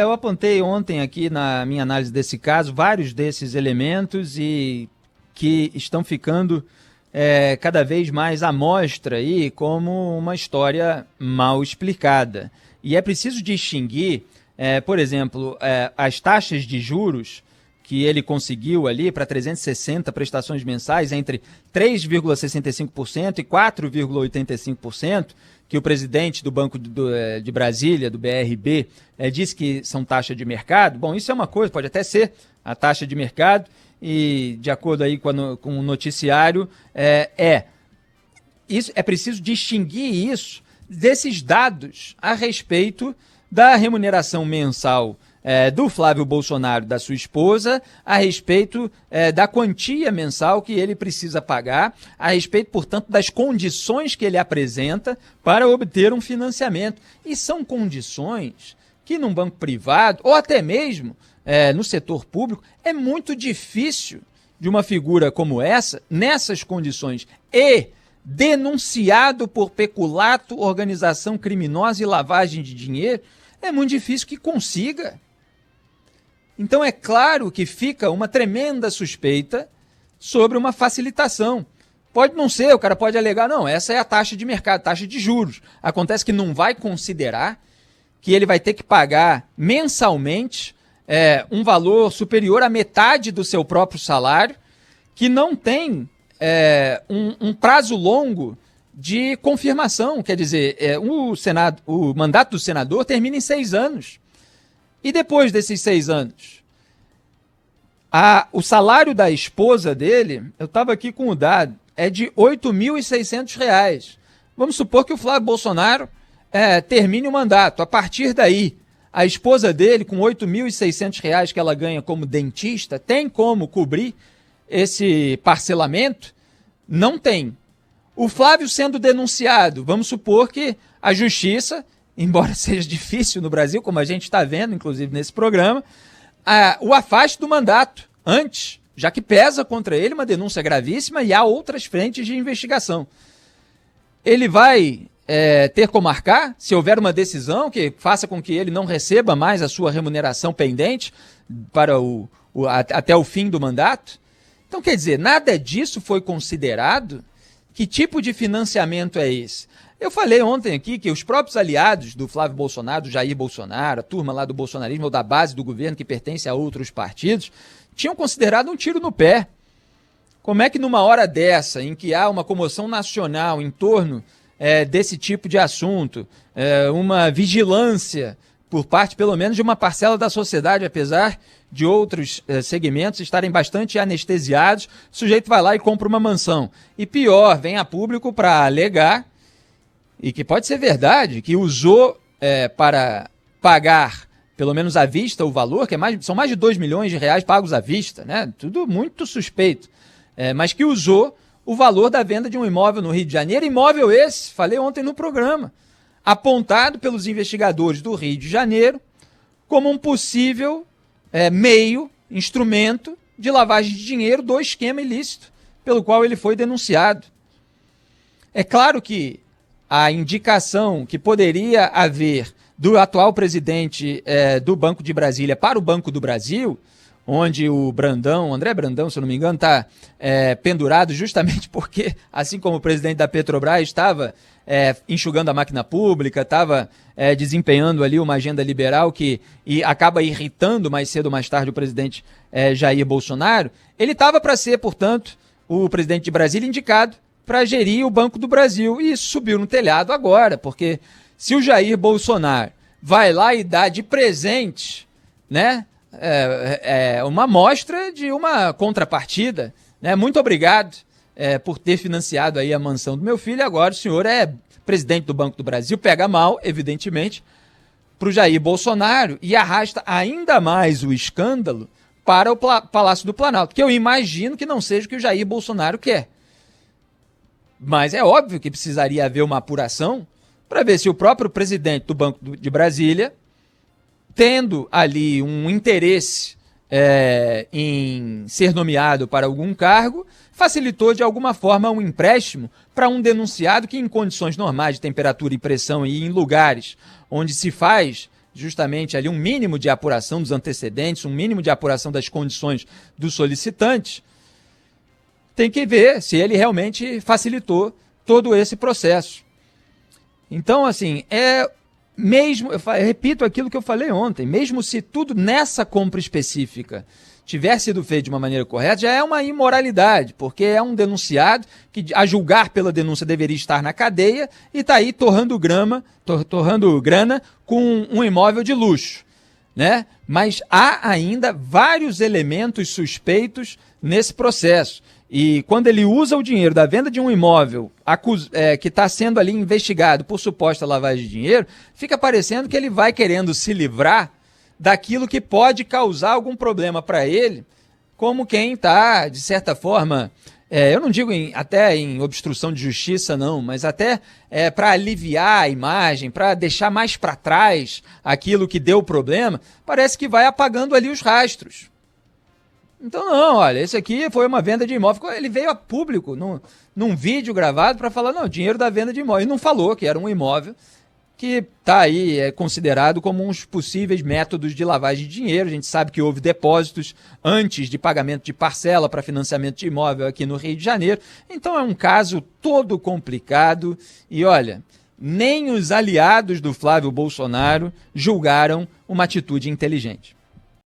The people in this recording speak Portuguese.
Eu apontei ontem aqui na minha análise desse caso vários desses elementos e que estão ficando cada vez mais à mostra aí como uma história mal explicada. E é preciso distinguir, por exemplo, as taxas de juros que ele conseguiu ali para 360 prestações mensais entre 3,65% e 4,85%, que o presidente do Banco de Brasília, do BRB, disse que são taxa de mercado. Bom, isso é uma coisa, pode até ser a taxa de mercado, e de acordo aí com o noticiário, isso, é preciso distinguir isso desses dados a respeito da remuneração mensal do Flávio Bolsonaro, da sua esposa, a respeito da quantia mensal que ele precisa pagar, a respeito, portanto, das condições que ele apresenta para obter um financiamento. E são condições que num banco privado, ou até mesmo no setor público, é muito difícil de uma figura como essa, nessas condições, e denunciado por peculato, organização criminosa e lavagem de dinheiro, é muito difícil que consiga. Então é claro que fica uma tremenda suspeita sobre uma facilitação. Pode não ser, o cara pode alegar, não, essa é a taxa de mercado, taxa de juros. Acontece que não vai considerar que ele vai ter que pagar mensalmente um valor superior à metade do seu próprio salário, que não tem um prazo longo de confirmação. Quer dizer, o mandato do senador termina em 6 anos. E depois desses 6 anos? O salário da esposa dele, eu estava aqui com o dado, é de R$ 8.600. Vamos supor que o Flávio Bolsonaro termine o mandato. A partir daí, a esposa dele, com R$ 8.600 que ela ganha como dentista, tem como cobrir esse parcelamento? Não tem. O Flávio sendo denunciado, vamos supor que a justiça, embora seja difícil no Brasil, como a gente está vendo, inclusive nesse programa, o afaste do mandato antes, já que pesa contra ele uma denúncia gravíssima e há outras frentes de investigação. Ele vai ter como arcar, se houver uma decisão que faça com que ele não receba mais a sua remuneração pendente para até o fim do mandato? Então, quer dizer, nada disso foi considerado. Que tipo de financiamento é esse? Eu falei ontem aqui que os próprios aliados do Flávio Bolsonaro, do Jair Bolsonaro, a turma lá do bolsonarismo ou da base do governo que pertence a outros partidos, tinham considerado um tiro no pé. Como é que numa hora dessa, em que há uma comoção nacional em torno desse tipo de assunto, uma vigilância por parte, pelo menos, de uma parcela da sociedade, apesar de outros segmentos estarem bastante anestesiados, o sujeito vai lá e compra uma mansão. E pior, vem a público para alegar, e que pode ser verdade, que usou para pagar, pelo menos à vista, o valor, que são mais de R$ 2 milhões pagos à vista, né? Tudo muito suspeito, mas que usou o valor da venda de um imóvel no Rio de Janeiro, imóvel esse, falei ontem no programa, apontado pelos investigadores do Rio de Janeiro como um possível instrumento de lavagem de dinheiro do esquema ilícito pelo qual ele foi denunciado. É claro que a indicação que poderia haver do atual presidente do Banco de Brasília para o Banco do Brasil, onde o André Brandão, se eu não me engano, está pendurado justamente porque, assim como o presidente da Petrobras estava enxugando a máquina pública, estava desempenhando ali uma agenda liberal e acaba irritando mais cedo ou mais tarde o presidente Jair Bolsonaro, ele estava para ser, portanto, o presidente de Brasília indicado para gerir o Banco do Brasil. E isso subiu no telhado agora, porque se o Jair Bolsonaro vai lá e dá de presente, né, uma amostra de uma contrapartida, né? Muito obrigado por ter financiado aí a mansão do meu filho, agora o senhor é presidente do Banco do Brasil, pega mal, evidentemente, para o Jair Bolsonaro e arrasta ainda mais o escândalo para o Palácio do Planalto, que eu imagino que não seja o que o Jair Bolsonaro quer. Mas é óbvio que precisaria haver uma apuração para ver se o próprio presidente do Banco de Brasília, tendo ali um interesse em ser nomeado para algum cargo, facilitou de alguma forma um empréstimo para um denunciado que, em condições normais de temperatura e pressão e em lugares onde se faz justamente ali um mínimo de apuração dos antecedentes, um mínimo de apuração das condições do solicitante, tem que ver se ele realmente facilitou todo esse processo. Então, assim, mesmo, eu repito aquilo que eu falei ontem, mesmo se tudo nessa compra específica tiver sido feito de uma maneira correta, já é uma imoralidade, porque é um denunciado que, a julgar pela denúncia, deveria estar na cadeia e está aí torrando grana com um imóvel de luxo, né? Mas há ainda vários elementos suspeitos nesse processo. E quando ele usa o dinheiro da venda de um imóvel que está sendo ali investigado por suposta lavagem de dinheiro, fica parecendo que ele vai querendo se livrar daquilo que pode causar algum problema para ele, como quem está, de certa forma, eu não digo até em obstrução de justiça, não, mas até para aliviar a imagem, para deixar mais para trás aquilo que deu problema, parece que vai apagando ali os rastros. Então, não, olha, esse aqui foi uma venda de imóvel. Ele veio a público num vídeo gravado para falar, não, dinheiro da venda de imóvel. E não falou que era um imóvel que está aí considerado como uns possíveis métodos de lavagem de dinheiro. A gente sabe que houve depósitos antes de pagamento de parcela para financiamento de imóvel aqui no Rio de Janeiro. Então, é um caso todo complicado. E, olha, nem os aliados do Flávio Bolsonaro julgaram uma atitude inteligente.